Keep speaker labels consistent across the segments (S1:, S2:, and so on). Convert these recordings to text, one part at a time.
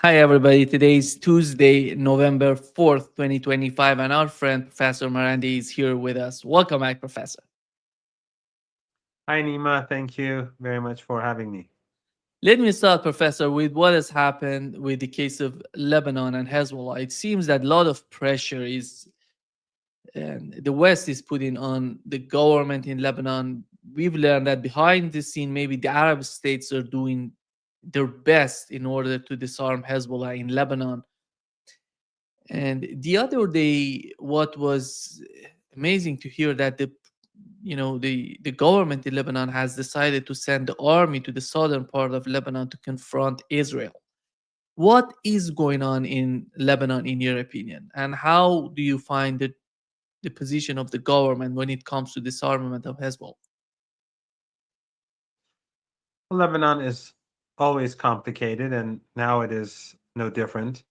S1: Hi, everybody. Today is Tuesday, November 4th, 2025, and our friend Professor Marandi is here with us. Welcome back, Professor.
S2: Hi, Nima. Thank you very much for having me.
S1: Let me start, Professor, with what has happened with the case of Lebanon and Hezbollah. It seems that a lot of pressure is, and the West is putting on the government in Lebanon. We've learned that behind the scene, maybe the Arab states are doing their best in order to disarm Hezbollah in Lebanon. And the other day, what was amazing to hear that the government in Lebanon has decided to send the army to the southern part of Lebanon to confront Israel. What is going on in Lebanon, in your opinion, and how do you find the position of the government when it comes to disarmament of Hezbollah?
S2: Lebanon is always complicated, and now it is no different.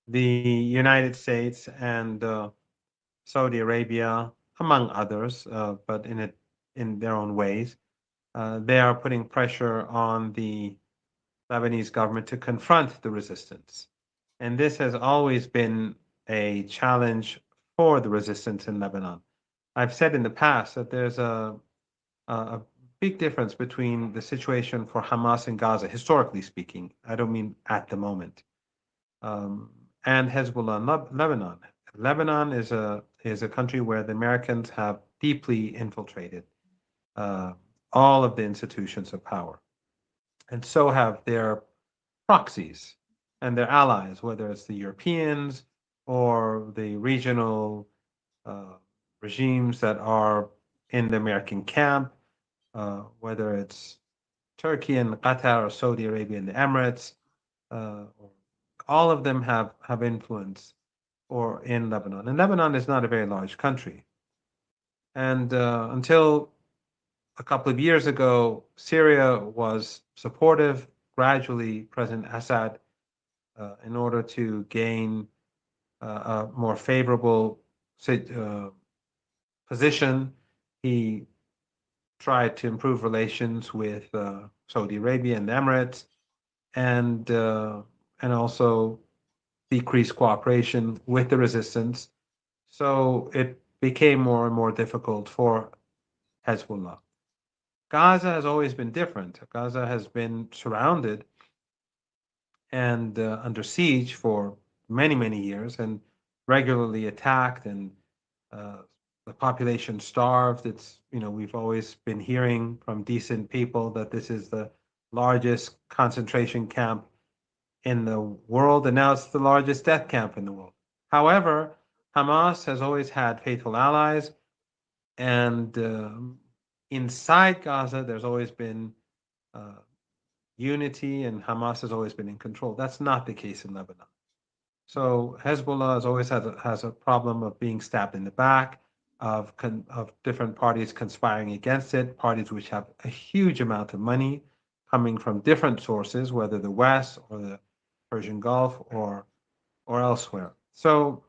S2: The United States and Saudi Arabia, among others, but in their own ways, they are putting pressure on the Lebanese government to confront the resistance. And this has always been a challenge for the resistance in Lebanon. I've said in the past that there's a big difference between the situation for Hamas in Gaza, historically speaking. I don't mean at the moment, um, and Hezbollah in Lebanon. Lebanon is a country where the Americans have deeply infiltrated uh, all of the institutions of power, and so have their proxies and their allies, whether it's the Europeans or the regional uh, regimes that are in the American camp, whether it's Turkey and Qatar or Saudi Arabia and the Emirates, or all of them have influence or in Lebanon. And Lebanon is not a very large country. And until a couple of years ago, Syria was supportive. Gradually, President Assad, in order to gain a more favorable uh, position, he tried to improve relations with Saudi Arabia and the Emirates, and uh, and also decrease cooperation with the resistance. So it became more and more difficult for Hezbollah. Gaza has always been different. Gaza has been surrounded and under siege for many, many years and regularly attacked, and uh, the population starved. We've always been hearing from decent people that this is the largest concentration camp in the world, and now it's the largest death camp in the world. However, Hamas has always had faithful allies, and inside Gaza, there's always been uh, unity, and Hamas has always been in control. That's not the case in Lebanon. So Hezbollah has always has a problem of being stabbed in the back, of different parties conspiring against it, parties which have a huge amount of money coming from different sources, whether the West or the Persian Gulf or elsewhere. So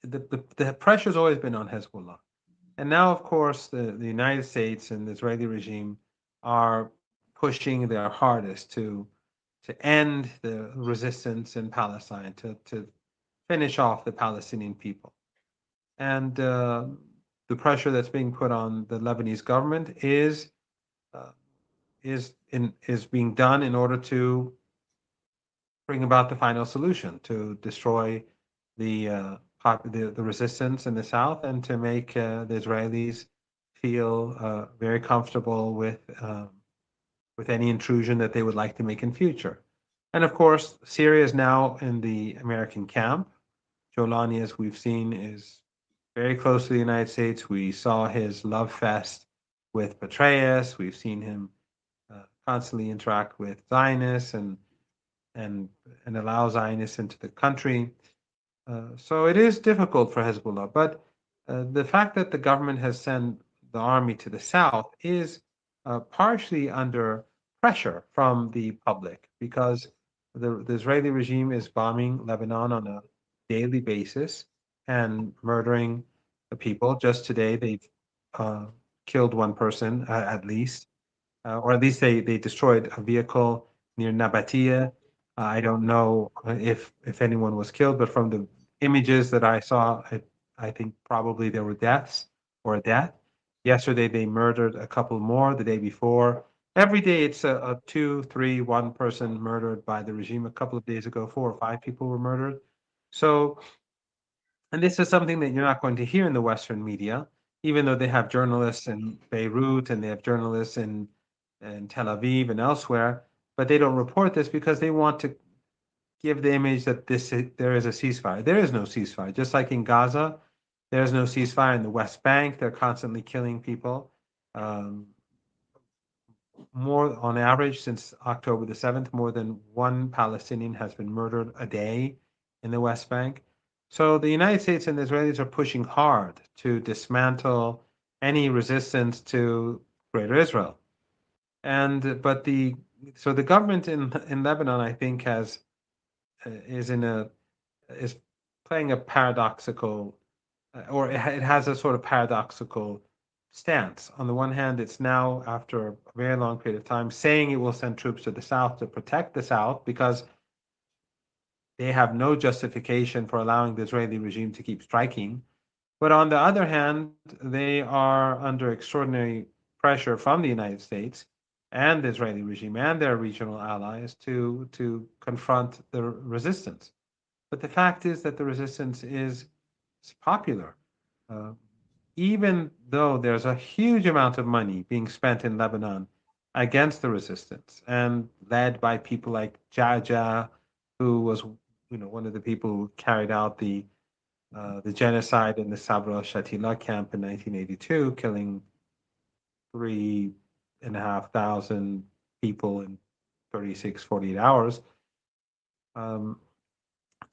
S2: the pressure's always been on Hezbollah. And now, of course, the United States and the Israeli regime are pushing their hardest to end the resistance in Palestine, to finish off the Palestinian people. And the pressure that's being put on the Lebanese government uh, is being done in order to bring about the final solution, to destroy the the resistance in the south, and to make the Israelis feel very comfortable with any intrusion that they would like to make in future. And of course, Syria is now in the American camp. Jolani, as we've seen, is very close to the United States. We saw his love fest with Petraeus. We've seen him constantly interact with Zionists and and allow Zionists into the country. So it is difficult for Hezbollah, but the fact that the government has sent the army to the south is partially under pressure from the public, because the Israeli regime is bombing Lebanon on a daily basis and murdering the people. Just today, they've uh, killed one person at least, or at least they destroyed a vehicle near Nabatea. I don't know if anyone was killed, but from the images that I saw, I think probably there were deaths or a death. Yesterday they murdered a couple more. The day before, every day it's a two, three, one person murdered by the regime. A couple of days ago, 4 or 5 people were murdered. So, and this is something that you're not going to hear in the Western media, even though they have journalists in Beirut and they have journalists in Tel Aviv and elsewhere, but they don't report this because they want to give the image that there is a ceasefire. There is no ceasefire. Just like in Gaza, there is no ceasefire in the West Bank. They're constantly killing people. Um, more on average since October the 7th, more than one Palestinian has been murdered a day in the West Bank. So the United States and the Israelis are pushing hard to dismantle any resistance to Greater Israel. And but the so the government in Lebanon, I think, has is in a is playing a paradoxical, or it has a sort of paradoxical stance. On the one hand, it's now, after a very long period of time, saying it will send troops to the south to protect the south because they have no justification for allowing the Israeli regime to keep striking. But on the other hand, they are under extraordinary pressure from the United States and the Israeli regime and their regional allies to confront the resistance. But the fact is that the resistance is popular. Uh, Even though there's a huge amount of money being spent in Lebanon against the resistance and led by people like Jaja, who was, one of the people who carried out the genocide in the Sabra Shatila camp in 1982, killing 3,500 people in 48 hours. Um,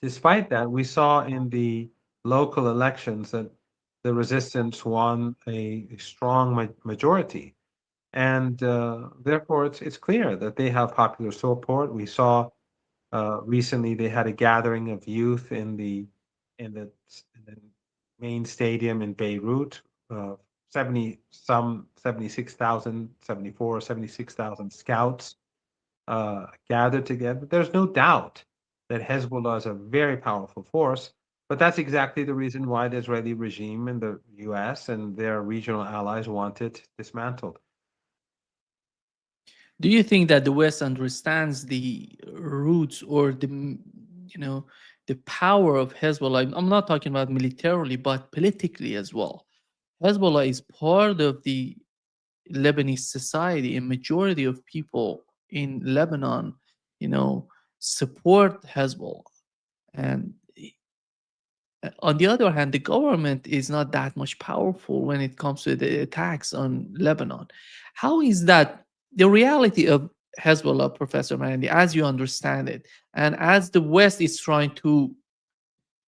S2: Despite that, we saw in the local elections that the resistance won a strong majority, and therefore it's clear that they have popular support. We saw recently they had a gathering of youth in the main stadium in Beirut. 76,000, 76,000 scouts gathered together. There's no doubt that Hezbollah is a very powerful force, but that's exactly the reason why the Israeli regime and the US and their regional allies want it dismantled.
S1: Do you think that the West understands the roots or the power of Hezbollah? I'm not talking about militarily, but politically as well. Hezbollah is part of the Lebanese society. A majority of people in Lebanon, you know, support Hezbollah. And on the other hand, the government is not that much powerful when it comes to the attacks on Lebanon. How is that the reality of Hezbollah, Professor Marandi, as you understand it, and as the West is trying to,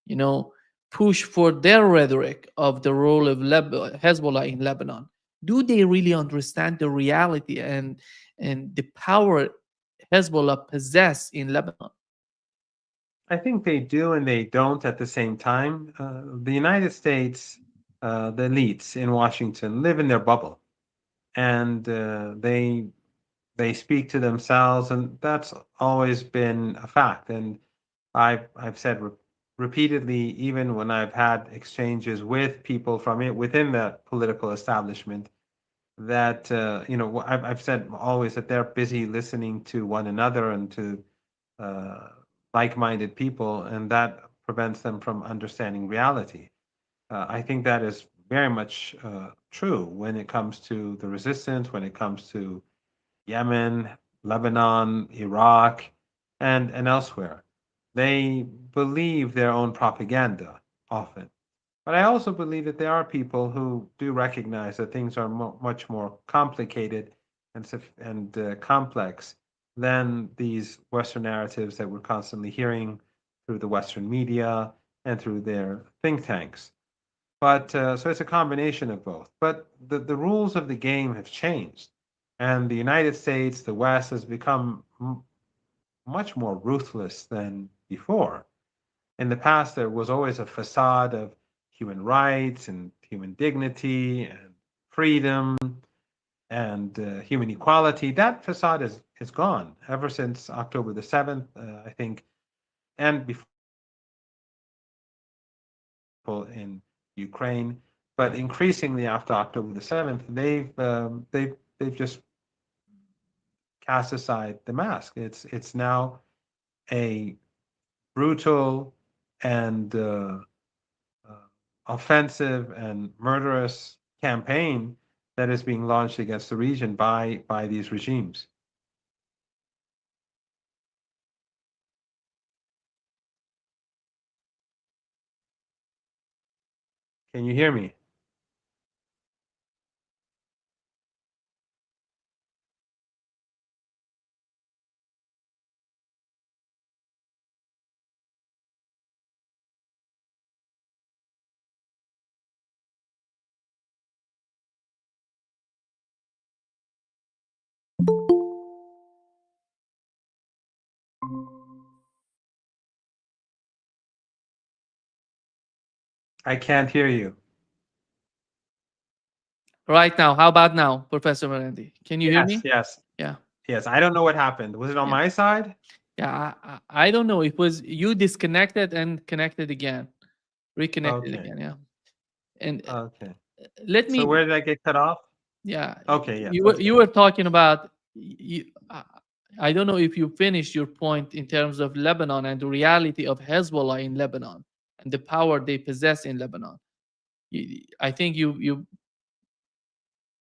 S1: you know, push for their rhetoric of the role of Hezbollah in Lebanon? Do they really understand the reality and the power Hezbollah possess in Lebanon?
S2: I think they do and they don't at the same time. The United States, the elites in Washington live in their bubble, and they speak to themselves, and that's always been a fact. And I've said repeatedly, even when I've had exchanges with people from it within the political establishment, that I've said always that they're busy listening to one another and to uh, like-minded people, and that prevents them from understanding reality. I think that is very much true when it comes to the resistance, when it comes to Yemen, Lebanon, Iraq, and elsewhere. They believe their own propaganda often. But I also believe that there are people who do recognize that things are much more complicated and complex than these Western narratives that we're constantly hearing through the Western media and through their think tanks. But so it's a combination of both. But the rules of the game have changed, and the United States, the West, has become much more ruthless than before. In the past, there was always a facade of human rights and human dignity and freedom and human equality. That facade is gone ever since October the 7th, I think, and before in Ukraine. But increasingly after October the 7th, they've just cast aside the mask. It's now a brutal and offensive and murderous campaign that is being launched against the region by these regimes. Can you hear me? I can't hear you.
S1: Right now, how about now, Professor Marandi? Can you hear
S2: Yes,
S1: me?
S2: yes,
S1: Yeah,
S2: yes. I don't know what happened. Was it on
S1: yeah,
S2: my side?
S1: yeah. I don't know. It was you disconnected and connected again, reconnected
S2: Okay,
S1: again. Yeah, and
S2: okay.
S1: let
S2: So
S1: me.
S2: where did I get cut off?
S1: Yeah,
S2: Okay, yes,
S1: you were
S2: let's
S1: you
S2: go.
S1: were talking about you. I don't know if you finished your point in terms of Lebanon and the reality of Hezbollah in Lebanon and the power they possess in Lebanon. I think you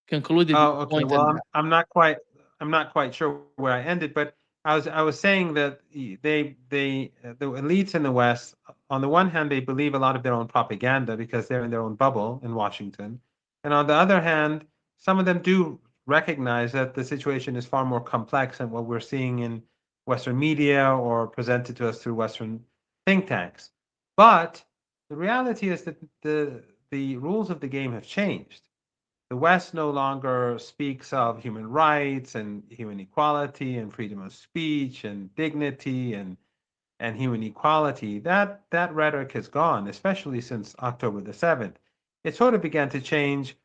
S1: concluded
S2: Oh,
S1: your
S2: okay.
S1: point
S2: Well,
S1: on
S2: I'm
S1: that.
S2: I'm not quite I'm not quite sure where I ended, but I was saying that the elites in the West, on the one hand, they believe a lot of their own propaganda because they're in their own bubble in Washington, and on the other hand, some of them do recognize that the situation is far more complex than what we're seeing in Western media or presented to us through Western think tanks. But the reality is that the rules of the game have changed. The West no longer speaks of human rights and human equality and freedom of speech and dignity and human equality. That rhetoric is gone, especially since October the 7th. It sort of began to change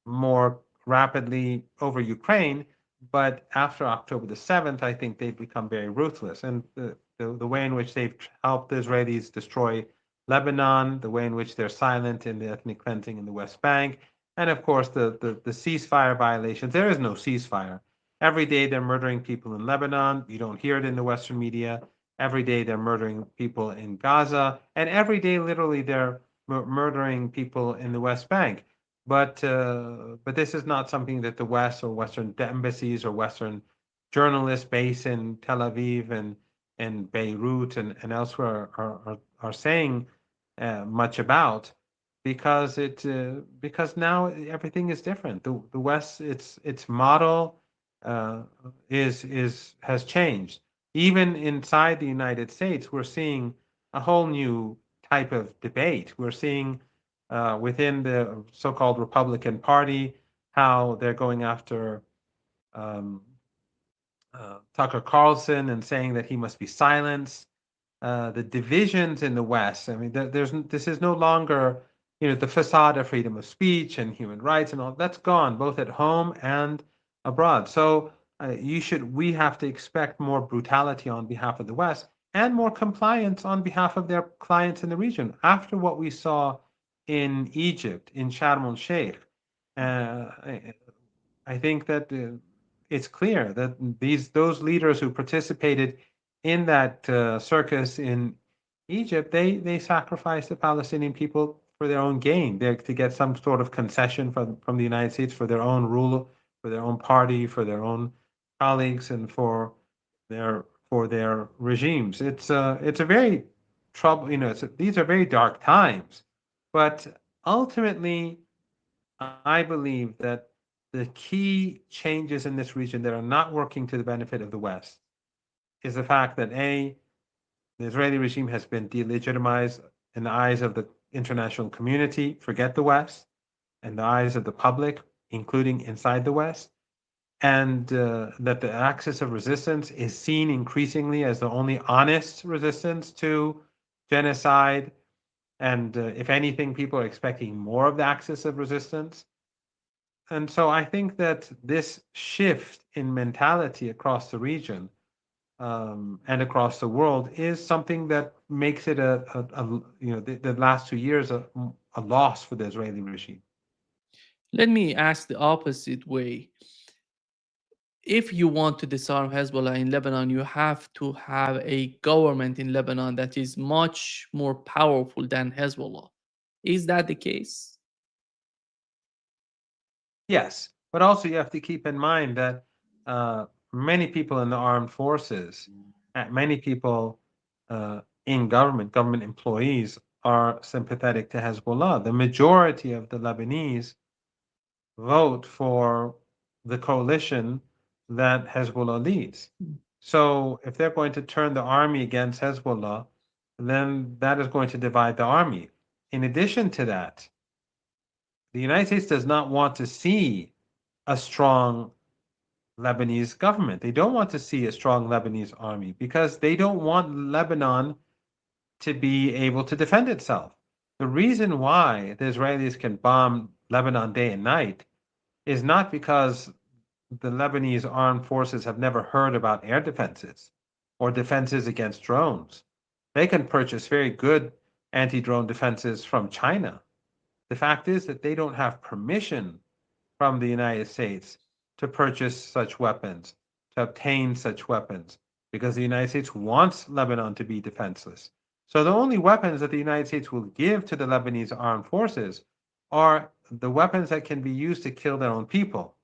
S2: more rapidly over Ukraine, but after October the 7th, I think they've become very ruthless. And the way in which they've helped the Israelis destroy Lebanon, the way in which they're silent in the ethnic cleansing in the West Bank, and of course the ceasefire violations. There is no ceasefire. Every day they're murdering people in Lebanon. You don't hear it in the Western media. Every day they're murdering people in Gaza, and every day literally they're murdering people in the West Bank. But this is not something that the West or Western embassies or Western journalists based in Tel Aviv and Beirut and elsewhere are saying much about because now everything is different. The West its model is has changed. Even inside the United States, we're seeing a whole new type of debate. We're seeing within the so-called Republican Party how they're going after um, Tucker Carlson and saying that he must be silenced. The divisions in the West. I mean, this is no longer the facade of freedom of speech and human rights and all that's gone both at home and abroad. So we have to expect more brutality on behalf of the West and more compliance on behalf of their clients in the region after what we saw in Egypt in Sharm el Sheikh. I think that it's clear that those leaders who participated in that circus in Egypt, they sacrificed the Palestinian people for their own gain, to get some sort of concession from the United States for their own rule, for their own party, for their own colleagues, and for their regimes. It's a very trouble. These are very dark times, but ultimately I believe that the key changes in this region that are not working to the benefit of the West is the fact that the Israeli regime has been delegitimized in the eyes of the international community, forget the West, and the eyes of the public, including inside the West, and that the axis of resistance is seen increasingly as the only honest resistance to genocide. And if anything, people are expecting more of the axis of resistance. and so I think that this shift in mentality across the region and across the world is something that makes it the last 2 years a loss for the Israeli regime.
S1: Let me ask the opposite way. If you want to disarm Hezbollah in Lebanon, you have to have a government in Lebanon that is much more powerful than Hezbollah. Is that the case?
S2: Yes, but also you have to keep in mind that many people in the armed forces, many people in government employees are sympathetic to Hezbollah. The majority of the Lebanese vote for the coalition that Hezbollah leads. So if they're going to turn the army against Hezbollah, then that is going to divide the army. In addition to that, the United States does not want to see a strong Lebanese government. They don't want to see a strong Lebanese army because they don't want Lebanon to be able to defend itself. The reason why the Israelis can bomb Lebanon day and night is not because the Lebanese armed forces have never heard about air defenses or defenses against drones. They can purchase very good anti drone defenses from China. The fact is that they don't have permission from the United States to purchase such weapons, to obtain such weapons, because the United States wants Lebanon to be defenseless. So the only weapons that the United States will give to the Lebanese armed forces are the weapons that can be used to kill their own people,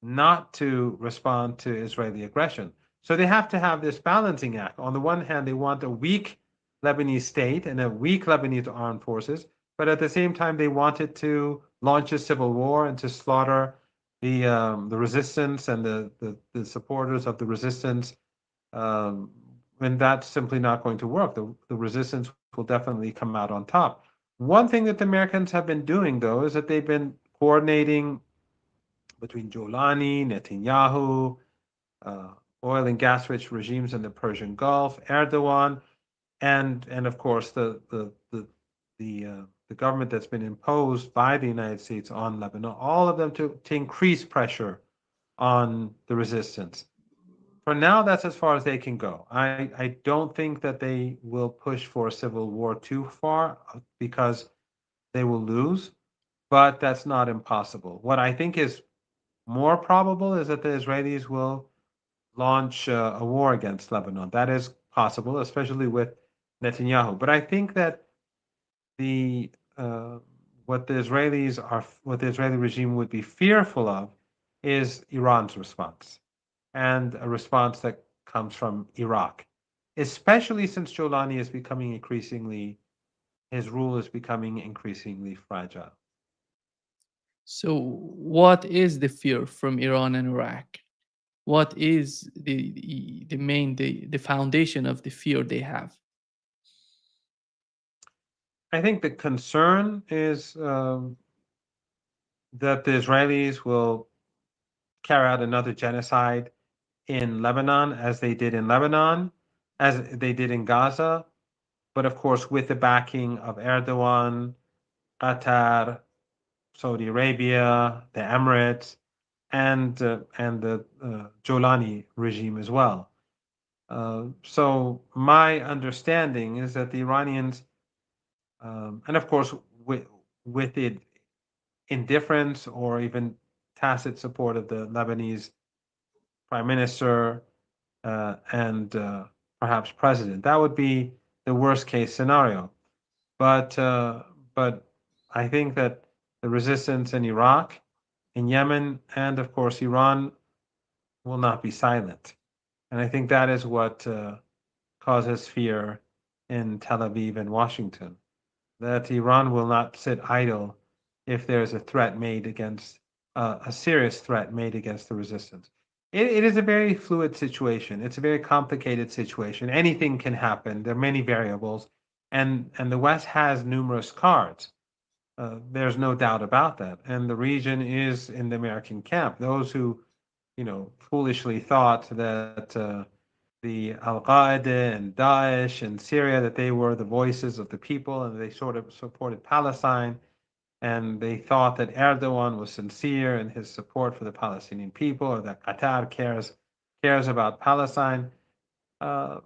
S2: not to respond to Israeli aggression. So they have to have this balancing act. On the one hand, they want a weak Lebanese state and a weak Lebanese armed forces, but at the same time, they wanted to launch a civil war and to slaughter the resistance and the supporters of the resistance. Um, and that's simply not going to work. The resistance will definitely come out on top. One thing that the Americans have been doing, though, is that they've been coordinating between Jolani, Netanyahu, uh, oil and gas rich regimes in the Persian Gulf, Erdogan, and of course the government that's been imposed by the United States on Lebanon, all of them to increase pressure on the resistance. For now, that's as far as they can go. I don't think that they will push for a civil war too far because they will lose, but that's not impossible. What I think is more probable is that the Israelis will launch a war against Lebanon. That is possible, especially with Netanyahu. But I think that the what the Israeli regime would be fearful of is Iran's response, and a response that comes from Iraq, especially since Jolani is becoming increasingly his rule is becoming increasingly fragile.
S1: So, what is the fear from Iran and Iraq? What is the main the foundation of the fear they have?
S2: I think the concern is that the Israelis will carry out another genocide in Lebanon as they did in Lebanon, as they did in Gaza, but of course with the backing of Erdogan, Qatar, Saudi Arabia, the Emirates, and the Jolani regime as well. So my understanding is that the Iranians, and of course with the indifference or even tacit support of the Lebanese prime minister and perhaps president. That would be the worst case scenario. But uh, but I think that the resistance in Iraq, in Yemen, and of course Iran will not be silent. And I think that is what causes fear in Tel Aviv and Washington, that Iran will not sit idle if there's a threat made against a serious threat made against the resistance. It is a very fluid situation. It's a very complicated situation. Anything can happen. There are many variables, and the West has numerous cards. There's no doubt about that. And the region is in the American camp. Those who, foolishly thought that the Al Qaeda and Daesh and Syria that they were the voices of the people and they sort of supported Palestine. and they thought that Erdogan was sincere in his support for the Palestinian people, or that Qatar cares about Palestine. Uh,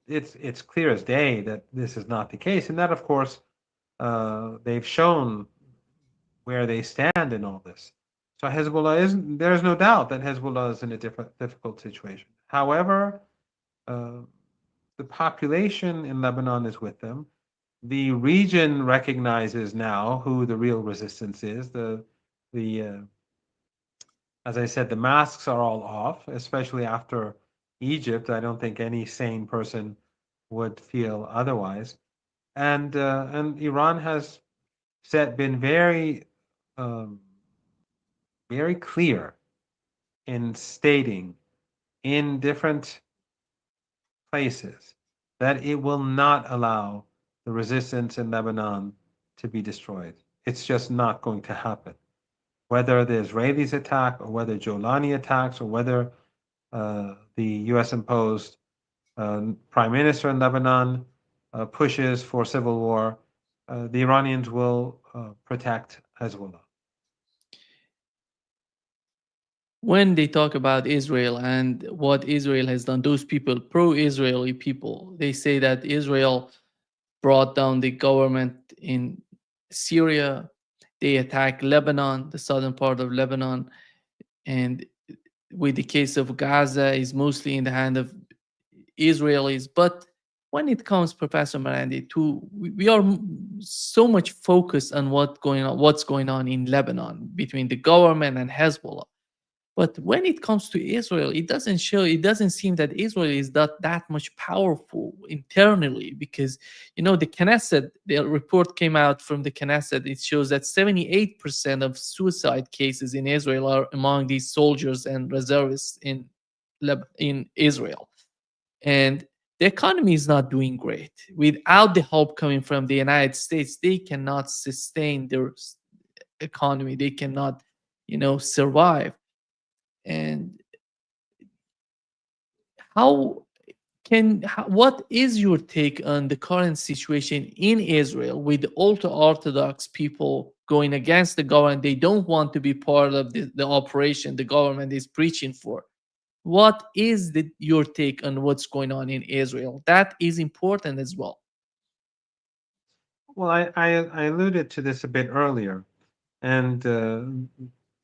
S2: it's clear as day that this is not the case, and that, of course, they've shown where they stand in all this. So Hezbollah isn't. There's no doubt that Hezbollah is in a difficult situation. However, uh, the population in Lebanon is with them. The region recognizes now who the real resistance is. The as I said, the masks are all off, especially after Egypt. I don't think any sane person would feel otherwise. And Iran has been um, very clear in stating in different places that it will not allow the resistance in Lebanon to be destroyed. It's just not going to happen. Whether the Israelis attack, or whether Jolani attacks, or whether the US imposed prime minister in Lebanon pushes for civil war, the Iranians will protect Hezbollah.
S1: When they talk about Israel and what Israel has done, those people, pro-Israeli people, they say that Israel brought down the government in Syria. They attacked Lebanon, the southern part of Lebanon, and with the case of Gaza is mostly in the hand of Israelis. But when it comes, Professor Marandi, to we are so much focused on what's going on in Lebanon between the government and Hezbollah. But when it comes to Israel, it doesn't seem that Israel is that much powerful internally, because the Knesset, the report came out from the Knesset, it shows that 78% of suicide cases in Israel are among these soldiers and reservists in Israel. And the economy is not doing great. Without the help coming from the United States, they cannot sustain their economy. They cannot, survive. And how what is your take on the current situation in Israel with ultra orthodox people going against the government? They don't want to be part of the operation the government is preaching for. What is your take on what's going on in Israel? That is important as well.
S2: Well, I alluded to this a bit earlier, and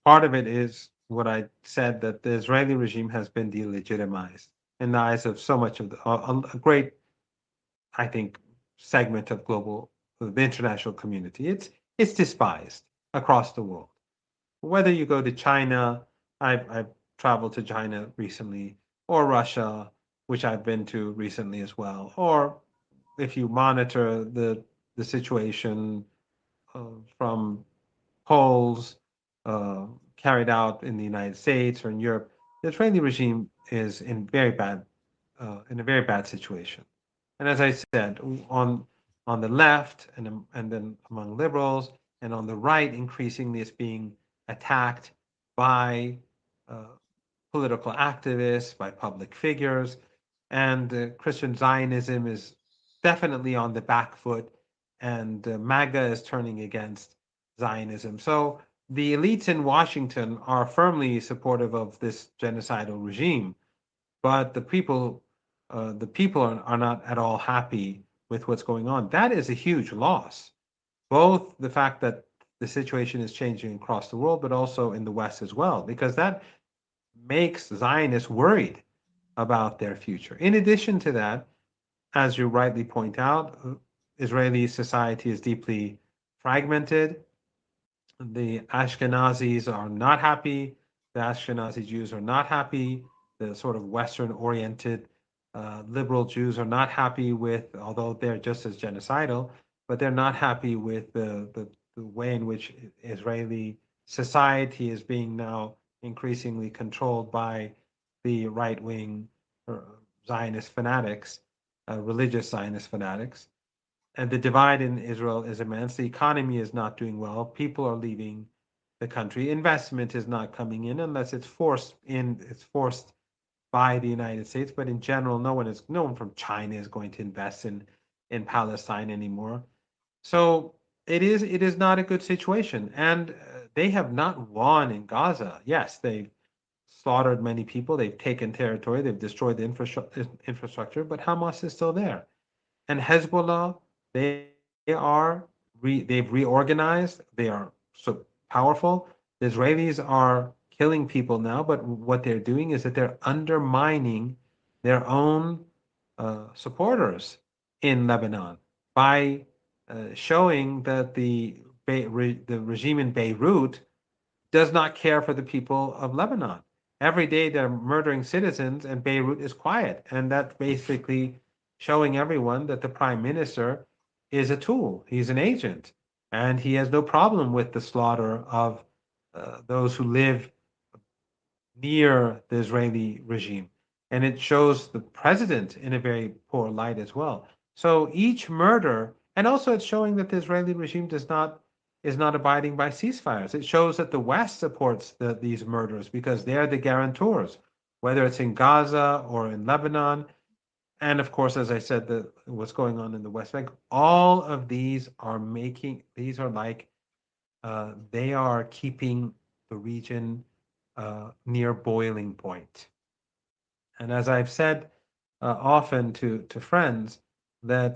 S2: part of it is what I said, that the Israeli regime has been delegitimized in the eyes of so much of a great, I think, segment of the international community. It's despised across the world. Whether you go to China, I've traveled to China recently, or Russia, which I've been to recently as well, or if you monitor the situation from polls uh, carried out in the United States or in Europe, the Israeli regime is in a very bad situation. And as I said, on the left and then among liberals, and on the right, increasingly, it's being attacked by uh, political activists, by public figures, and Christian Zionism is definitely on the back foot, and MAGA is turning against Zionism. So the elites in Washington are firmly supportive of this genocidal regime, but the people are not at all happy with what's going on. That is a huge loss. Both the fact that the situation is changing across the world, but also in the West as well, because that makes Zionists worried about their future. In addition to that, as you rightly point out, Israeli society is deeply fragmented. The Ashkenazis are not happy. The Ashkenazi Jews are not happy. The sort of Western oriented liberal Jews are not happy with, although they're just as genocidal, but they're not happy with the way in which Israeli society is being now increasingly controlled by the right wing Zionist fanatics, religious Zionist fanatics. And the divide in Israel is immense. The economy is not doing well. People are leaving the country. Investment is not coming in unless it's forced in. It's forced by the United States. But in general, no one from China is going to invest in Palestine anymore. So it is not a good situation, and they have not won in Gaza. Yes, they've slaughtered many people, they've taken territory, they've destroyed the infrastructure, but Hamas is still there. And Hezbollah, they've reorganized. They are so powerful. The Israelis are killing people now, but what they're doing is that they're undermining their own supporters in Lebanon by showing that the regime in Beirut does not care for the people of Lebanon. Every day they're murdering citizens, and Beirut is quiet. And that's basically showing everyone that the prime minister is a tool, he's an agent, and he has no problem with the slaughter of those who live near the Israeli regime. And it shows the president in a very poor light as well. So each murder, and also it's showing that the Israeli regime is not abiding by ceasefires. It shows that the West supports these murders because they're the guarantors, whether it's in Gaza or in Lebanon. And of course, as I said, what's going on in the West Bank, all of these are like they are keeping the region near boiling point. And as I've said often to friends, that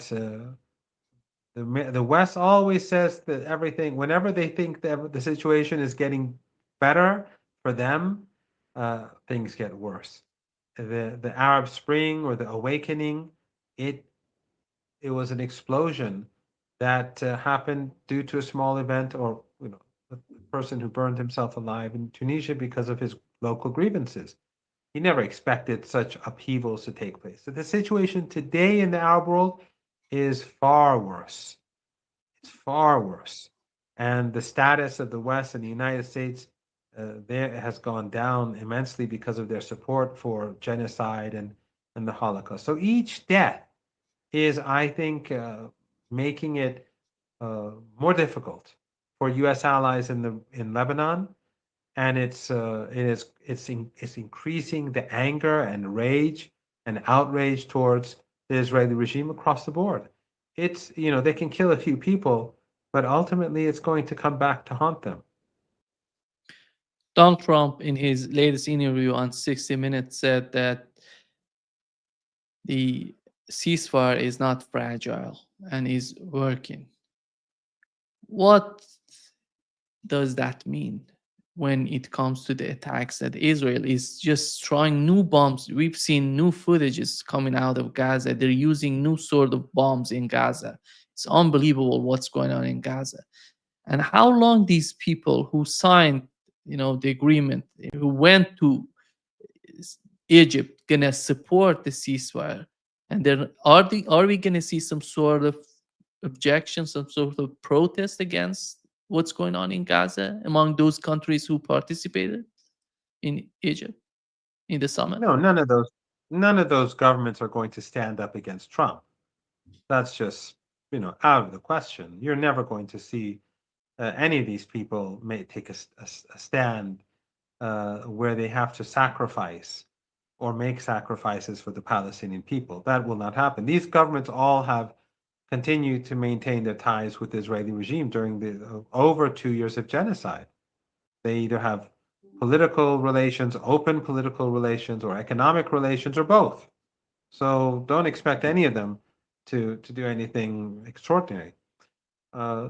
S2: the West always says that everything, whenever they think that the situation is getting better for them, things get worse. The Arab Spring or the awakening, it it was an explosion that happened due to a small event, or a person who burned himself alive in Tunisia because of his local grievances. He never expected such upheavals to take place. So the situation today in the Arab world is far worse. It's far worse. And the status of the West and the United States there has gone down immensely because of their support for genocide and the Holocaust. So each death is, I think, making it more difficult for U.S. allies in Lebanon, and it's increasing the anger and rage and outrage towards the Israeli regime across the board. It's they can kill a few people, but ultimately it's going to come back to haunt them.
S1: Donald Trump, in his latest interview on 60 Minutes, said that the ceasefire is not fragile and is working. What does that mean when it comes to the attacks that Israel is just throwing new bombs? We've seen new footages coming out of Gaza. They're using new sort of bombs in Gaza. It's unbelievable what's going on in Gaza. And how long these people who signed, the agreement, who went to Egypt, gonna support the ceasefire? And then are we gonna see some sort of objection, some sort of protest against what's going on in Gaza among those countries who participated in Egypt in the summit?
S2: No, none of those governments are going to stand up against Trump. That's just out of the question. You're never going to see any of these people may take a stand where they have to sacrifice or make sacrifices for the Palestinian people. That will not happen. These governments all have continued to maintain their ties with the Israeli regime during the over 2 years of genocide. They either have political relations, open political relations, or economic relations, or both. So don't expect any of them to do anything extraordinary.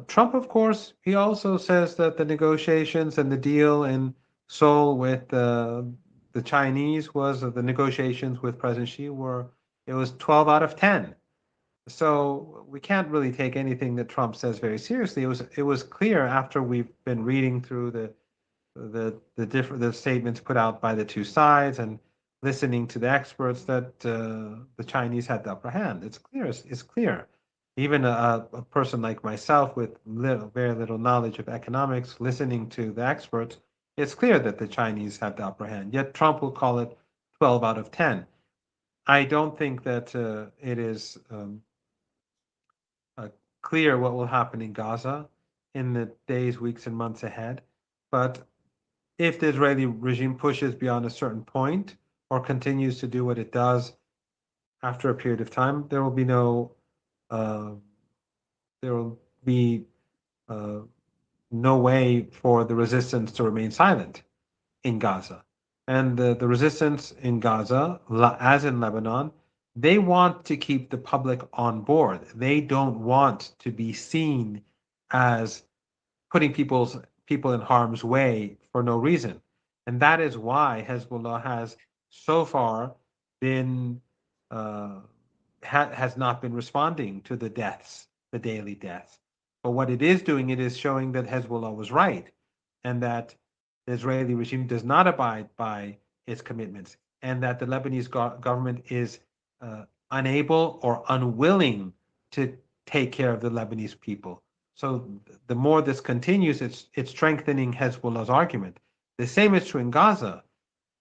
S2: Trump, of course, he also says that the negotiations and the deal in Seoul with the Chinese was the negotiations with President Xi were it was 12 out of 10. So we can't really take anything that Trump says very seriously. It was clear after we've been reading through the statements put out by the two sides and listening to the experts that the Chinese had the upper hand. It's clear. Even a person like myself with very little knowledge of economics, listening to the experts, it's clear that the Chinese have the upper hand. Yet Trump will call it 12 out of 10. I don't think that it is uh, clear what will happen in Gaza in the days, weeks, and months ahead. But if the Israeli regime pushes beyond a certain point or continues to do what it does after a period of time, uh, there will be uh, no way for the resistance to remain silent in Gaza. And the resistance in Gaza, as in Lebanon, they want to keep the public on board. They don't want to be seen as putting people in harm's way for no reason. And that is why Hezbollah has so far been has not been responding to the deaths, the daily deaths. But what it is doing, it is showing that Hezbollah was right, and that the Israeli regime does not abide by its commitments, and that the Lebanese government is unable or unwilling to take care of the Lebanese people. So the more this continues, it's strengthening Hezbollah's argument. The same is true in Gaza.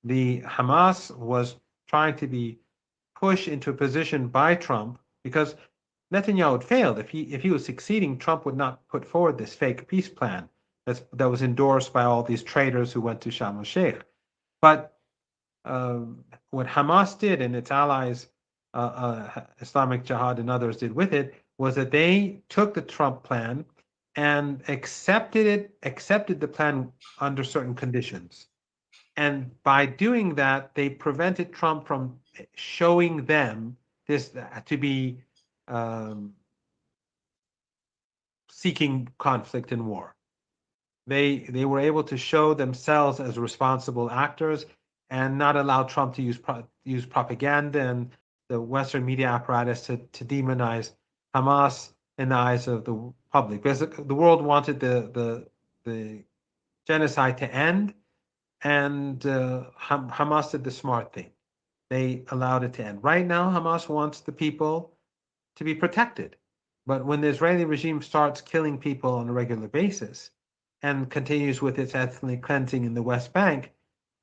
S2: The Hamas was trying to be pushed into a position by Trump because Netanyahu had failed. If he was succeeding, Trump would not put forward this fake peace plan that was endorsed by all these traitors who went to Sharm el Sheikh. But what Hamas did and its allies, Islamic Jihad and others did with it, was that they took the Trump plan and accepted the plan under certain conditions. And by doing that, they prevented Trump from showing them this to be um, seeking conflict and war. They were able to show themselves as responsible actors and not allow Trump to use propaganda and the Western media apparatus to demonize Hamas in the eyes of the public, because the world wanted the genocide to end, and Hamas did the smart thing. They allowed it to end. Right now, Hamas wants the people to be protected. But when the Israeli regime starts killing people on a regular basis and continues with its ethnic cleansing in the West Bank,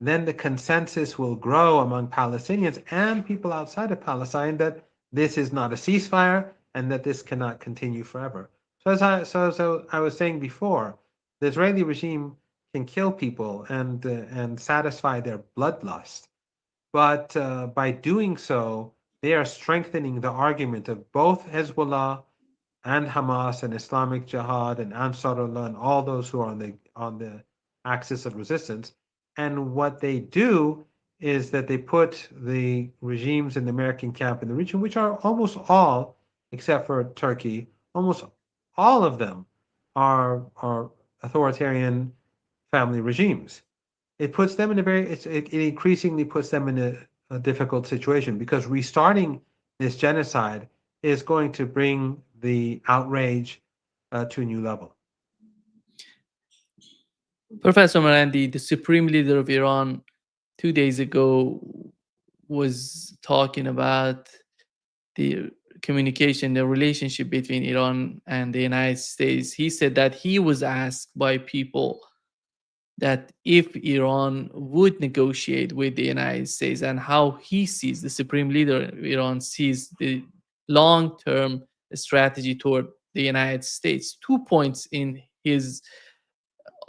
S2: then the consensus will grow among Palestinians and people outside of Palestine that this is not a ceasefire and that this cannot continue forever. So I was saying before, the Israeli regime can kill people and satisfy their bloodlust, but by doing so, they are strengthening the argument of both Hezbollah and Hamas and Islamic Jihad and Ansarullah and all those who are on the axis of resistance. And what they do is that they put the regimes in the American camp in the region, which are almost all, except for Turkey, almost all of them are authoritarian family regimes. It puts them in a it increasingly puts them in a difficult situation, because restarting this genocide is going to bring the outrage to a new level.
S1: Professor Marandi, the supreme leader of Iran, 2 days ago was talking about the communication, the relationship between Iran and the United States. He said that he was asked by people that if Iran would negotiate with the United States, and how he sees, the supreme leader of Iran sees the long-term strategy toward the United States. 2 points in his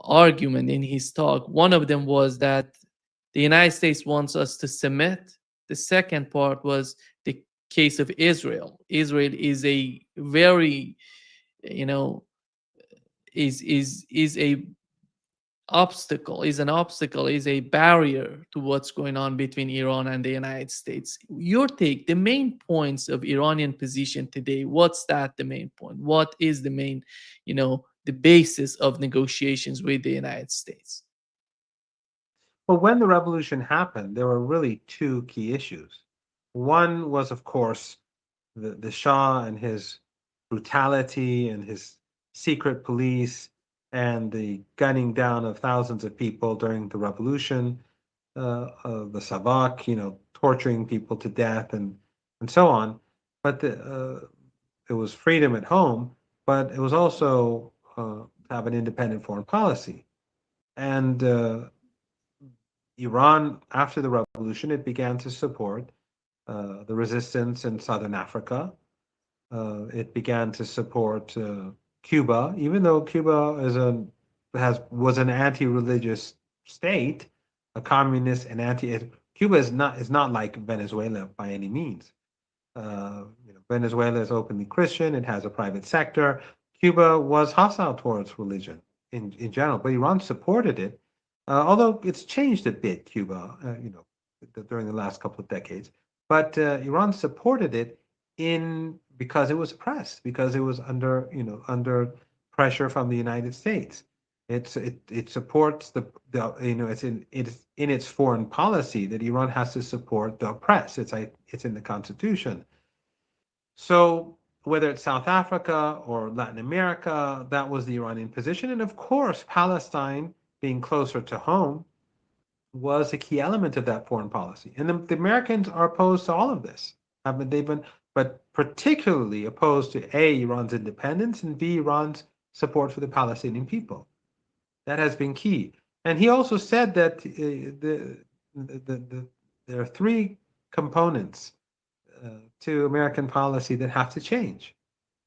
S1: argument, in his talk. One of them was that the United States wants us to submit. The second part was the case of Israel. Israel is a very, you know, is a obstacle, is an obstacle, is a barrier to what's going on between Iran and the United States. Your take, the main points of Iranian position today, what's that the main point? What is the main, the basis of negotiations with the United States?
S2: Well, when the revolution happened, there were really two key issues. One was, of course, the Shah and his brutality and his secret police and the gunning down of thousands of people during the revolution, the Savak, torturing people to death and so on. But it was freedom at home, but it was also to have an independent foreign policy. And Iran, after the revolution, it began to support the resistance in southern Africa. It began to support Cuba, even though Cuba was an anti-religious state, a communist and anti. Cuba is not like Venezuela by any means. Venezuela is openly Christian. It has a private sector, Cuba was hostile towards religion in general, but Iran supported it, although it's changed a bit, Cuba, during the last couple of decades. But Iran supported it in because it was oppressed, because it was under pressure from the United States. It supports it's in its foreign policy that Iran has to support the oppressed. It's in the constitution. So whether it's South Africa or Latin America, that was the Iranian position. And of course, Palestine being closer to home was a key element of that foreign policy. And the Americans are opposed to all of this. They've been, but particularly opposed to A, Iran's independence, and B, Iran's support for the Palestinian people. That has been key. And he also said that there are three components to American policy that have to change.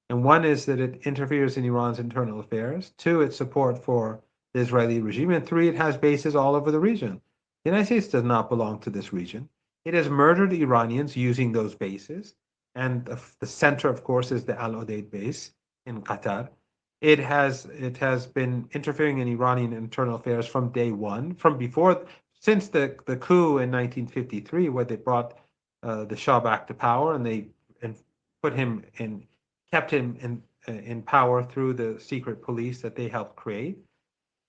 S2: And one is that it interferes in Iran's internal affairs. Two, its support for the Israeli regime. And three, it has bases all over the region. The United States does not belong to this region. It has murdered Iranians using those bases. And the center, of course, is the Al Udeid base in Qatar. It has been interfering in Iranian internal affairs from day one, from before, since the coup in 1953, where they brought the Shah back to power, and they put him in, kept him in power through the secret police that they helped create.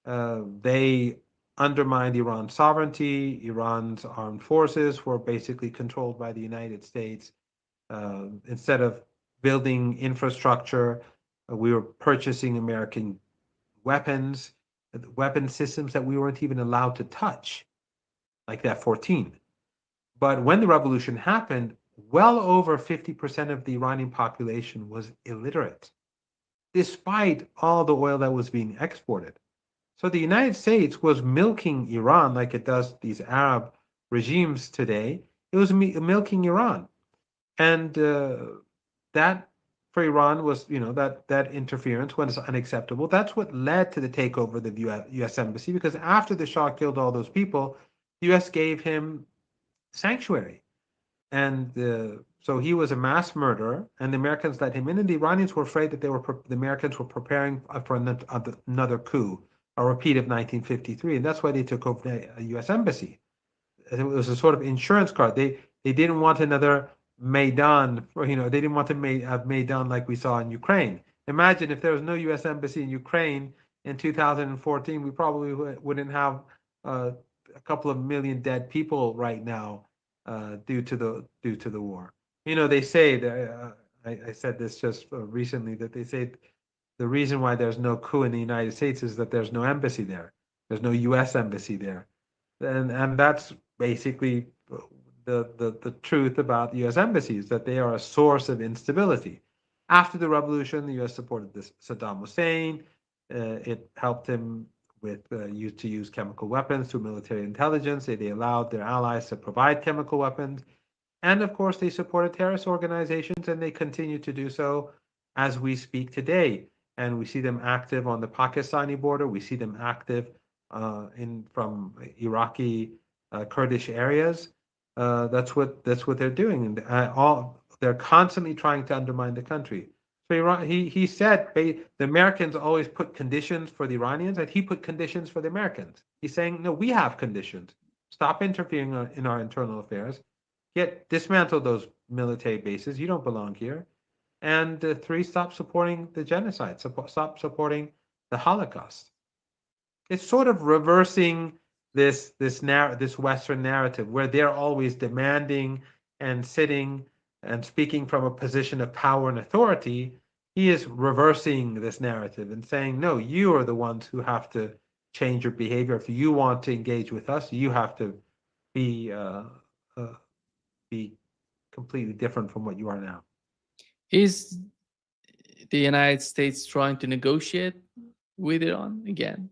S2: They undermined Iran's sovereignty. Iran's armed forces were basically controlled by the United States. Instead of building infrastructure, we were purchasing American weapons, weapon systems that we weren't even allowed to touch, like that 14. But when the revolution happened, well over 50% of the Iranian population was illiterate, despite all the oil that was being exported. So the United States was milking Iran like it does these Arab regimes today. It was milking Iran. And that for Iran was, that interference was unacceptable. That's what led to the takeover of the U.S. embassy, because after the Shah killed all those people, the U.S. gave him sanctuary. And so he was a mass murderer, and the Americans let him in, and the Iranians were afraid that the Americans were preparing for another coup, a repeat of 1953, and that's why they took over the U.S. embassy. It was a sort of insurance card. They didn't want another Maidan, they didn't want to have Maidan like we saw in Ukraine. Imagine if there was no U.S. embassy in Ukraine in 2014, we probably wouldn't have a couple of million dead people right now due to the war. They say that I said this just recently, that they say the reason why there's no coup in the United States is that there's no embassy there. There's no U.S. embassy there, and that's basically the truth about U.S. embassies, that they are a source of instability. After the revolution, the U.S. supported Saddam Hussein. It helped him with to use chemical weapons through military intelligence. They allowed their allies to provide chemical weapons. And of course, they supported terrorist organizations, and they continue to do so as we speak today. And we see them active on the Pakistani border. We see them active from Iraqi Kurdish areas. That's what they're doing. And they're constantly trying to undermine the country. So he said the Americans always put conditions for the Iranians, and he put conditions for the Americans. He's saying, no, we have conditions. Stop interfering in our internal affairs. Dismantle those military bases. You don't belong here. And three, stop supporting the genocide. Stop supporting the Holocaust. It's sort of reversing this Western narrative, where they're always demanding and sitting and speaking from a position of power and authority. He is reversing this narrative and saying, no, you are the ones who have to change your behavior. If you want to engage with us, you have to be completely different from what you are now.
S1: Is the United States trying to negotiate with Iran again?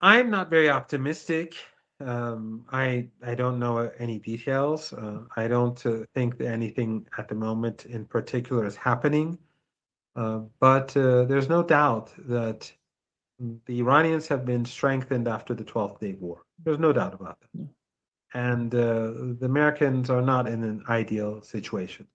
S2: I'm not very optimistic. I don't know any details. I don't think that anything at the moment in particular is happening. But there's no doubt that the Iranians have been strengthened after the 12th Day War. There's no doubt about that. And the Americans are not in an ideal situation.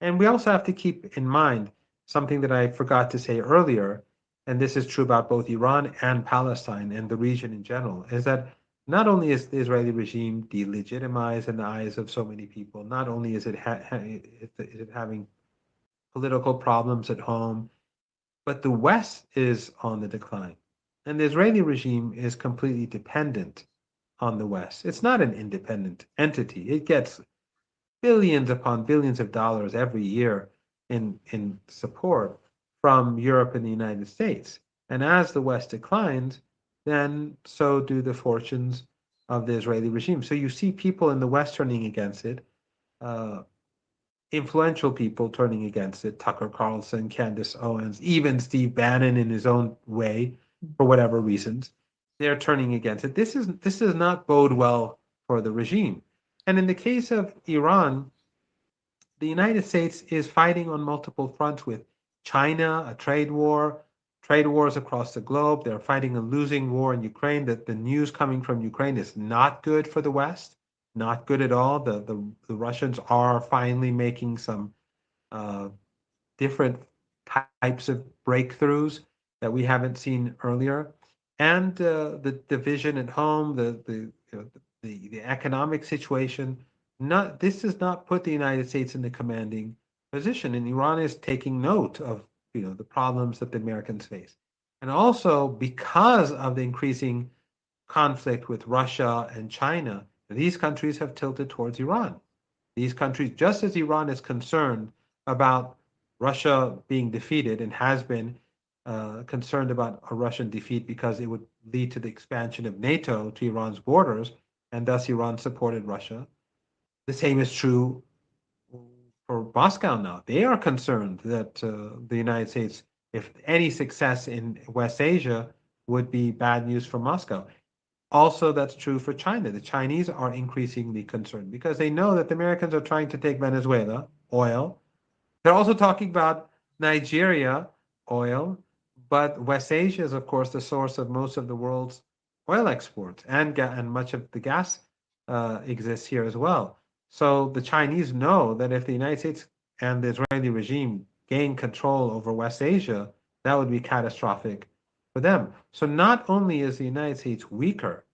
S2: And we also have to keep in mind something that I forgot to say earlier, and this is true about both Iran and Palestine and the region in general, is that not only is the Israeli regime delegitimized in the eyes of so many people, not only is it having political problems at home, but the West is on the decline. And the Israeli regime is completely dependent on the West. It's not an independent entity. It gets billions upon billions of dollars every year in support from Europe and the United States. And as the West declines, then so do the fortunes of the Israeli regime. So you see people in the West turning against it, uh, influential people turning against it, Tucker Carlson, Candace Owens, even Steve Bannon in his own way, for whatever reasons, they're turning against it. This does not bode well for the regime. And in the case of Iran, the United States is fighting on multiple fronts with China, a trade wars across the globe. They're fighting a losing war in Ukraine. That the news coming from Ukraine is not good for the West, not good at all. The Russians are finally making some uh, different types of breakthroughs that we haven't seen earlier, and the division at home, the economic situation. Not this does not put the United States in the commanding position, and Iran is taking note of the problems that the Americans face, and also because of the increasing conflict with Russia and China, these countries have tilted towards Iran. These countries, just as Iran is concerned about Russia being defeated and has been concerned about a Russian defeat because it would lead to the expansion of NATO to Iran's borders, and thus Iran supported Russia. The same is true for Moscow now. They are concerned that the United States, if any success in West Asia, would be bad news for Moscow. Also, that's true for China. The Chinese are increasingly concerned because they know that the Americans are trying to take Venezuela, oil. They're also talking about Nigeria, oil. But West Asia is, of course, the source of most of the world's oil exports, and much of the gas exists here as well. So the Chinese know that if the United States and the Israeli regime gain control over West Asia, that would be catastrophic for them. So not only is the United States weaker,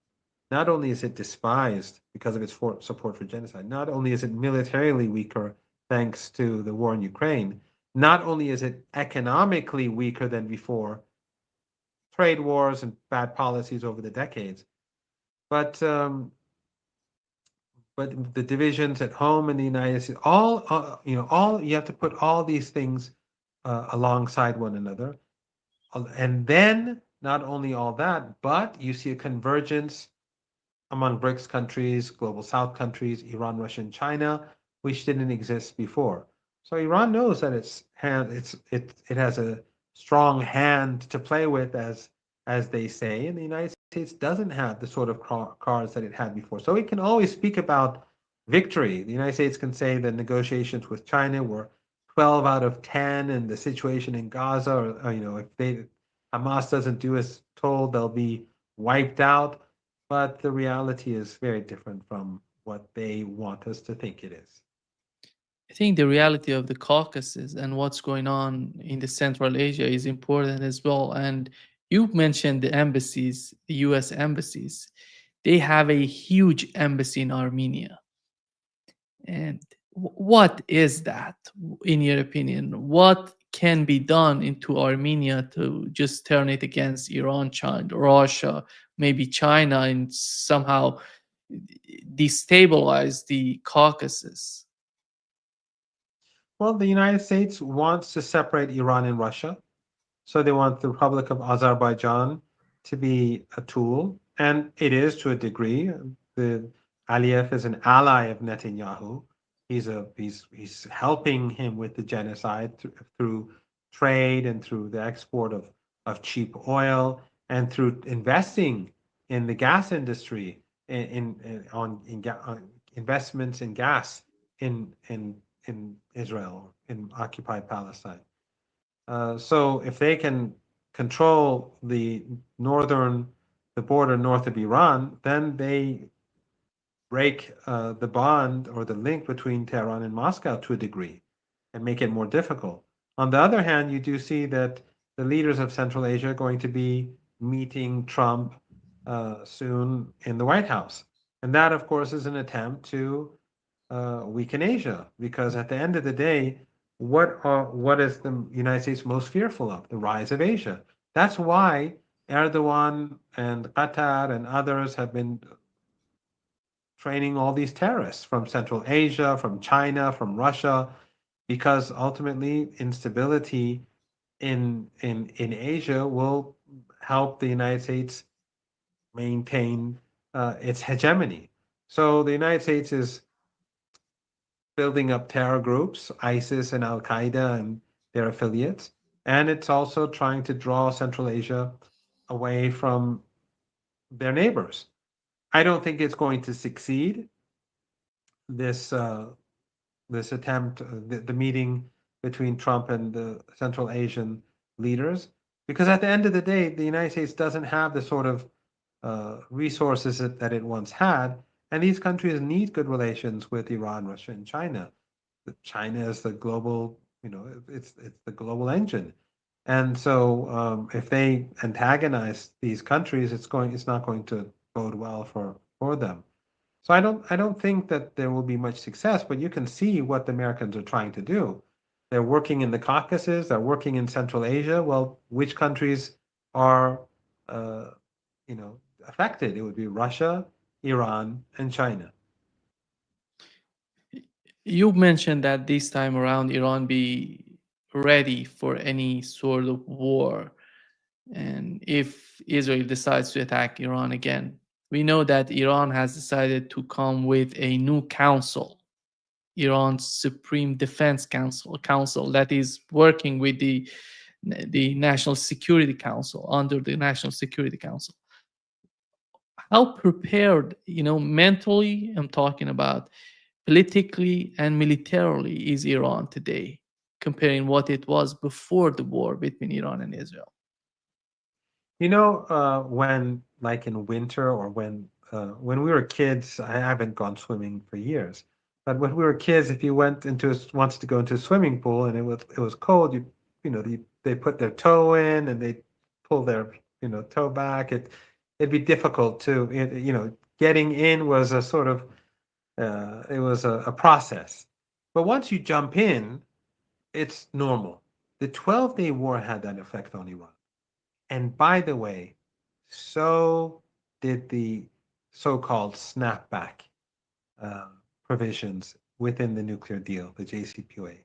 S2: not only is it despised because of its support for genocide, not only is it militarily weaker thanks to the war in Ukraine, not only is it economically weaker than before, trade wars and bad policies over the decades, but the divisions at home in the United States, all you have to put all these things alongside one another, and then not only all that, but you see a convergence among BRICS countries, global South countries, Iran, Russia, and China, which didn't exist before. So Iran knows that it has a strong hand to play with, as they say, and the United States doesn't have the sort of cards that it had before. So it can always speak about victory. The United States can say the negotiations with China were 12 out of 10, and the situation in Gaza, or if Hamas doesn't do as told, they'll be wiped out. But the reality is very different from what they want us to think it is.
S1: I think the reality of the Caucasus and what's going on in the Central Asia is important as well. And you mentioned the embassies, the US embassies. They have a huge embassy in Armenia. And what is that, in your opinion? What can be done into Armenia to just turn it against Iran, China, Russia, maybe China, and somehow destabilize the Caucasus?
S2: Well, the United States wants to separate Iran and Russia. So they want the Republic of Azerbaijan to be a tool, and it is to a degree. The Aliyev is an ally of Netanyahu. He's helping him with the genocide through trade and through the export of cheap oil and through investing in the gas industry on investments in gas in Israel, in occupied Palestine. So if they can control the border north of Iran, then they break the bond or the link between Tehran and Moscow to a degree and make it more difficult. On the other hand, you do see that the leaders of Central Asia are going to be meeting Trump soon in the White House. And that, of course, is an attempt to weaken Asia, because at the end of the day, what is the United States most fearful of? The rise of Asia. That's why Erdogan and Qatar and others have been training all these terrorists from Central Asia, from China, from Russia, because ultimately instability in Asia will help the United States maintain its hegemony. So the United States is building up terror groups, ISIS and Al Qaeda and their affiliates, and it's also trying to draw Central Asia away from their neighbors. I don't think it's going to succeed. This this attempt, the meeting between Trump and the Central Asian leaders, because at the end of the day, the United States doesn't have the sort of resources that it once had, and these countries need good relations with Iran, Russia, and China. China is the global, it's the global engine, and so if they antagonize these countries, it's not going to bode well for them. So I don't think that there will be much success, but you can see what the Americans are trying to do. They're working in the Caucasus, they're working in Central Asia. Well, which countries are uh, affected? It would be Russia, Iran, and China.
S1: You mentioned that this time around Iran be ready for any sort of war. And if Israel decides to attack Iran again, we know that Iran has decided to come with a new council, Iran's Supreme Defense Council that is working with the National Security Council, under the National Security Council. How prepared, mentally, I'm talking about, politically and militarily, is Iran today, comparing what it was before the war between Iran and Israel?
S2: When like in winter, or when we were kids, I haven't gone swimming for years, but when we were kids, if you wants to go into a swimming pool and it was cold, they put their toe in and they pull their toe back. It'd be difficult to getting in was a sort of it was a process, but once you jump in, it's normal. The 12-day war had that effect on Iran. And by the way, so did the so-called snapback uh, provisions within the nuclear deal, the JCPOA.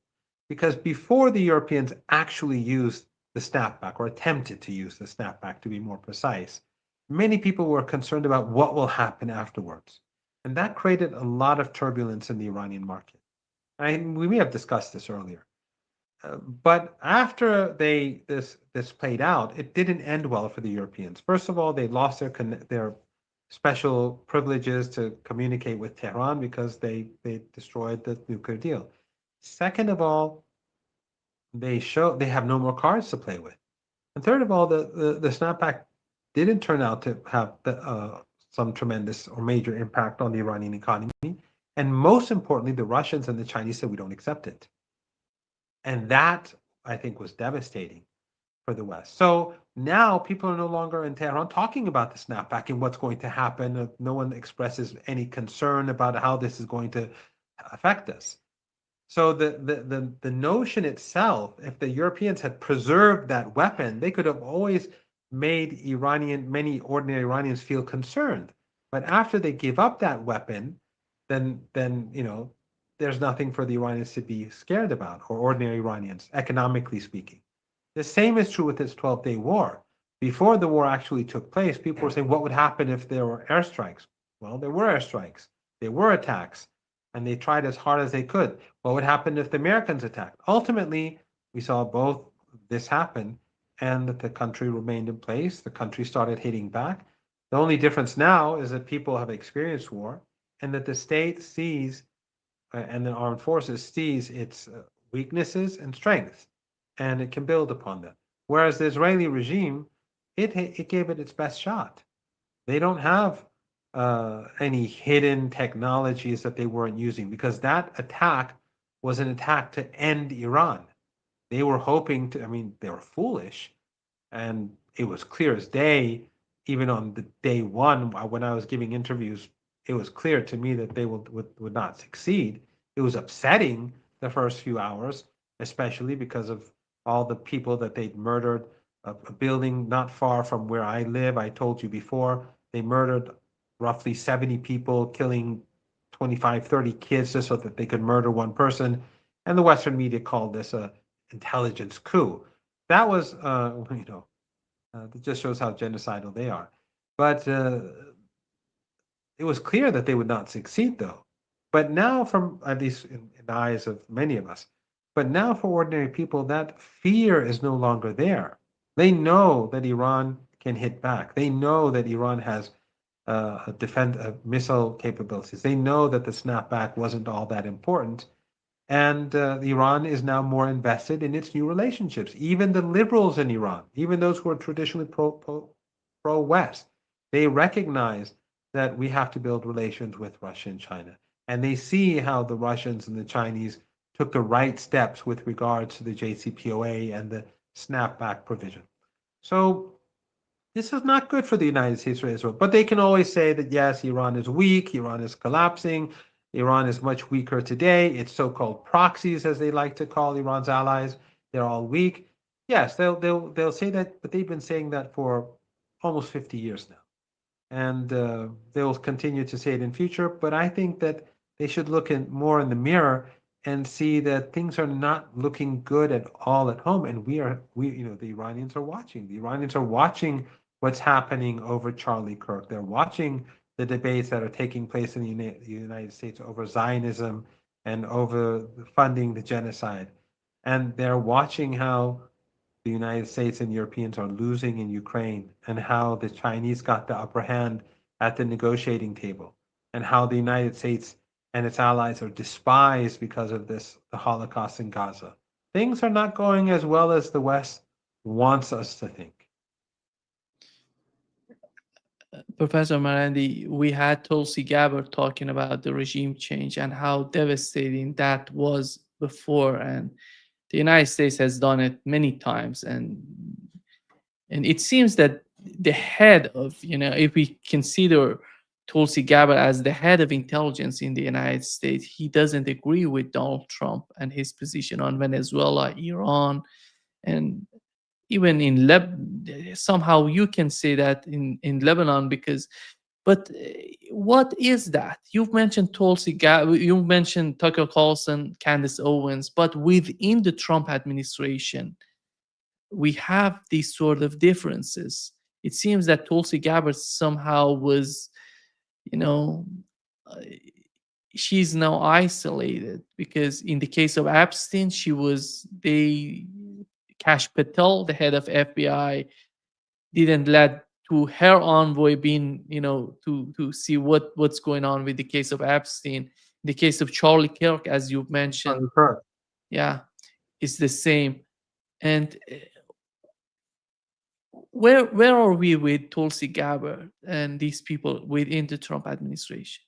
S2: Because before the Europeans actually used the snapback, or attempted to use the snapback to be more precise, many people were concerned about what will happen afterwards. And that created a lot of turbulence in the Iranian market. We may have discussed this earlier. But after this played out, it didn't end well for the Europeans. First of all, they lost their special privileges to communicate with Tehran because they destroyed the nuclear deal. Second of all, they have no more cards to play with. And third of all, the snapback didn't turn out to have some tremendous or major impact on the Iranian economy. And most importantly, the Russians and the Chinese said we don't accept it. And that, I think, was devastating for the West. So now people are no longer in Tehran talking about the snapback and what's going to happen. No one expresses any concern about how this is going to affect us. So the notion itself, if the Europeans had preserved that weapon, they could have always made many ordinary Iranians feel concerned. But after they give up that weapon, then there's nothing for the Iranians to be scared about, or ordinary Iranians, economically speaking. The same is true with this 12-day war. Before the war actually took place, people were saying, what would happen if there were airstrikes? Well, there were airstrikes, there were attacks, and they tried as hard as they could. What would happen if the Americans attacked? Ultimately, we saw both this happen, and that the country remained in place. The country started hitting back. The only difference now is that people have experienced war, and that the state sees and the armed forces sees its weaknesses and strengths, and it can build upon them. Whereas the Israeli regime, it gave it its best shot. They don't have any hidden technologies that they weren't using, because that attack was an attack to end Iran. They were hoping to, I mean, they were foolish. And it was clear as day, even on the day one, when I was giving interviews, it was clear to me that they would not succeed. It was upsetting the first few hours, especially because of all the people that they'd murdered. A building not far from where I live, I told you before, they murdered roughly 70 people, killing 25, 30 kids just so that they could murder one person. And the Western media called this a intelligence coup. That was, that just shows how genocidal they are. But it was clear that they would not succeed, though. But now, from at least in the eyes of many of us, but now for ordinary people, that fear is no longer there. They know that Iran can hit back. They know that Iran has missile capabilities. They know that the snapback wasn't all that important, and Iran is now more invested in its new relationships. Even the liberals in Iran, even those who are traditionally pro West, they recognize that we have to build relations with Russia and China. And they see how the Russians and the Chinese took the right steps with regards to the JCPOA and the snapback provision. So this is not good for the United States or Israel. But they can always say that, yes, Iran is weak, Iran is collapsing, Iran is much weaker today. Its so-called proxies, as they like to call Iran's allies, they're all weak. Yes, they'll say that, but they've been saying that for almost 50 years now, and they'll continue to say it in future. But I think that they should look more in the mirror and see that things are not looking good at all at home. And the Iranians are watching. The Iranians are watching what's happening over Charlie Kirk. They're watching the debates that are taking place in the United States over Zionism and over funding the genocide. And they're watching how the United States and Europeans are losing in Ukraine, and how the Chinese got the upper hand at the negotiating table, and how the United States and its allies are despised because of this, the Holocaust in Gaza. Things are not going as well as the West wants us to think.
S1: Professor Marandi, we had Tulsi Gabbard talking about the regime change and how devastating that was before, and the United States has done it many times, and it seems that the head of, if we consider Tulsi Gabbard as the head of intelligence in the United States, he doesn't agree with Donald Trump and his position on Venezuela, Iran, and even in somehow you can say that in Lebanon, because but what is that? You've mentioned Tulsi Gabbard, you mentioned Tucker Carlson, Candace Owens, but within the Trump administration, we have these sort of differences. It seems that Tulsi Gabbard somehow was, you know, uh, she's now isolated, because in the case of Epstein, Kash Patel, the head of FBI, didn't let to her envoy being, to see what's going on with the case of Epstein. In the case of Charlie Kirk, as you mentioned, yeah, it's the same. And where are we with Tulsi Gabbard and these people within the Trump administration?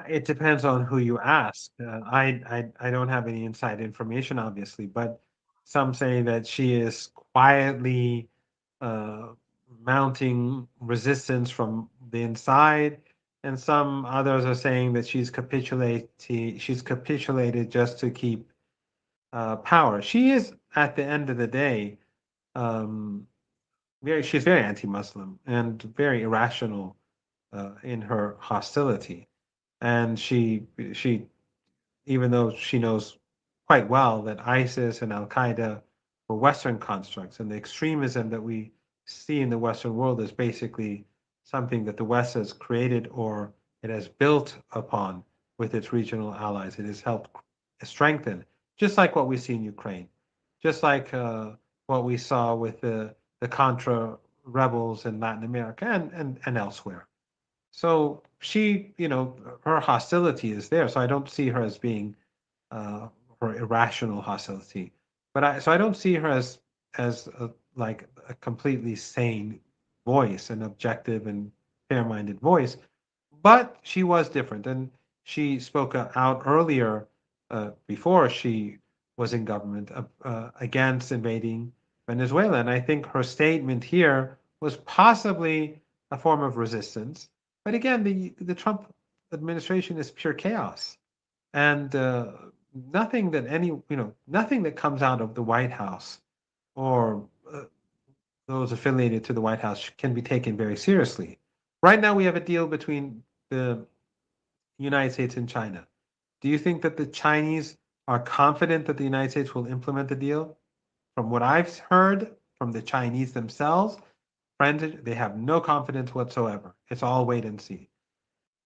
S2: It depends on who you ask. I don't have any inside information, obviously, but some say that she is quietly uh, mounting resistance from the inside, and some others are saying that she's capitulated just to keep power. She is, at the end of the day, um, she's very anti-Muslim and very irrational in her hostility, and she even though she knows quite well that ISIS and Al Qaeda were Western constructs, and the extremism that we see in the Western world is basically something that the West has created or it has built upon with its regional allies. It has helped strengthen, just like what we see in Ukraine, just like what we saw with the Contra rebels in Latin America and elsewhere. So she, her hostility is there. So I don't see her as being uh, her irrational hostility. So I don't see her as like a completely sane voice, an objective and fair-minded voice. But she was different, and she spoke out earlier before she was in government against invading Venezuela. And I think her statement here was possibly a form of resistance. But again, the Trump administration is pure chaos, and nothing that nothing that comes out of the White House or those affiliated to the White House can be taken very seriously. Right now, we have a deal between the United States and China. Do you think that the Chinese are confident that the United States will implement the deal? From what I've heard from the Chinese themselves, friends, they have no confidence whatsoever. It's all wait and see.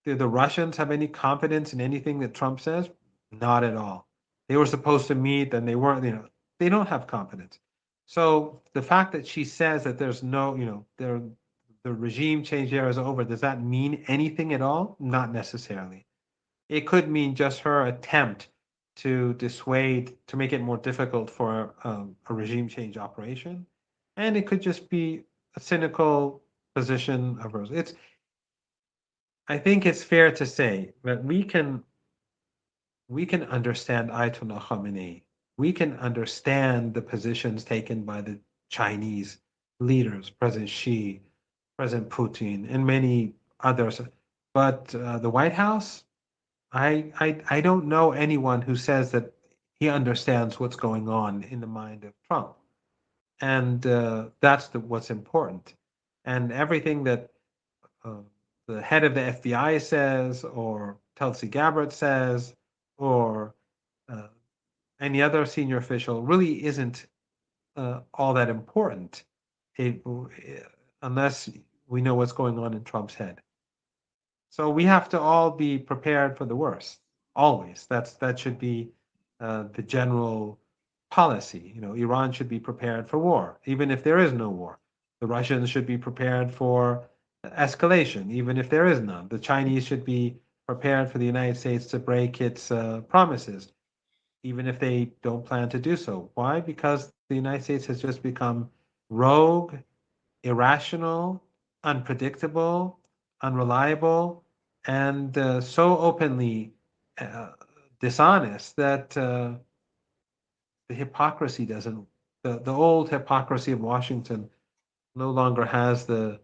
S2: Do the Russians have any confidence in anything that Trump says? Not at all. They were supposed to meet and they weren't, they don't have confidence. So the fact that she says that there's no, the regime change era is over, does that mean anything at all? Not necessarily. It could mean just her attempt to dissuade, to make it more difficult for a regime change operation. And it could just be a cynical position of hers. I think it's fair to say that we can understand Ayatollah Khamenei. We can understand the positions taken by the Chinese leaders, President Xi, President Putin, and many others. But the White House, I don't know anyone who says that he understands what's going on in the mind of Trump, and that's what's important. And everything that the head of the FBI says, or Tulsi Gabbard says, or any other senior official really isn't all that important unless we know what's going on in Trump's head. So we have to all be prepared for the worst, always. That should be the general policy. Iran should be prepared for war, even if there is no war. The Russians should be prepared for escalation, even if there is none. The Chinese should be prepared for the United States to break its promises, even if they don't plan to do so. Why? Because the United States has just become rogue, irrational, unpredictable, unreliable, and so openly dishonest that the hypocrisy doesn't, the old hypocrisy of Washington no longer has the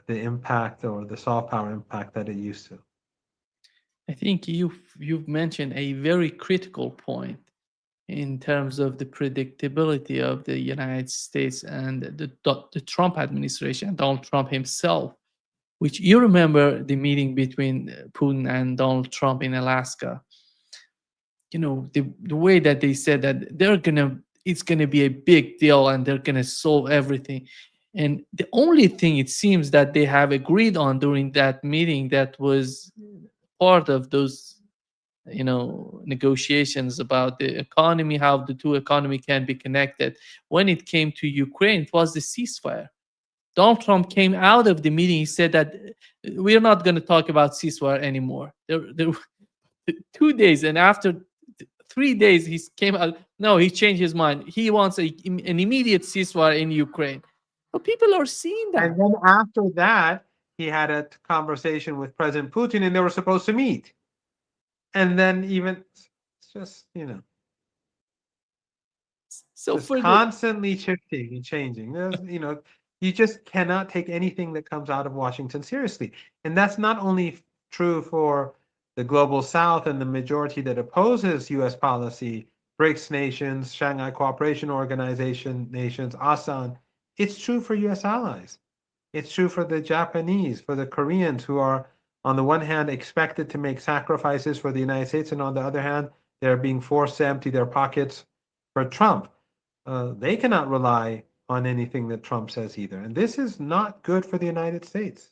S2: impact or the soft power impact that it used to.
S1: I think you've mentioned a very critical point in terms of the predictability of the United States and the Trump administration, Donald Trump himself, which you remember the meeting between Putin and Donald Trump in Alaska. The way that they said that it's gonna be a big deal and they're gonna solve everything. And the only thing it seems that they have agreed on during that meeting that was part of those negotiations about the economy, how the two economy can be connected. When it came to Ukraine, it was the ceasefire. Donald Trump came out of the meeting. He said that we're not going to talk about ceasefire anymore. There 2 days, and after 3 days, he came out. No, he changed his mind. He wants an immediate ceasefire in Ukraine. But people are seeing that.
S2: And then after that, he had a conversation with President Putin, and they were supposed to meet. And then it's just
S1: So
S2: just constantly shifting and changing. There's you just cannot take anything that comes out of Washington seriously, and that's not only true for the global South and the majority that opposes U.S. policy, BRICS nations, Shanghai Cooperation Organization nations, ASEAN. It's true for U.S. allies. It's true for the Japanese, for the Koreans, who are, on the one hand, expected to make sacrifices for the United States, and on the other hand, they're being forced to empty their pockets for Trump. They cannot rely on anything that Trump says either. And this is not good for the United States.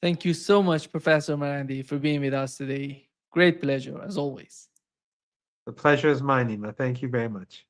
S1: Thank you so much, Professor Marandi, for being with us today. Great pleasure, as always.
S2: The pleasure is mine, Nima. Thank you very much.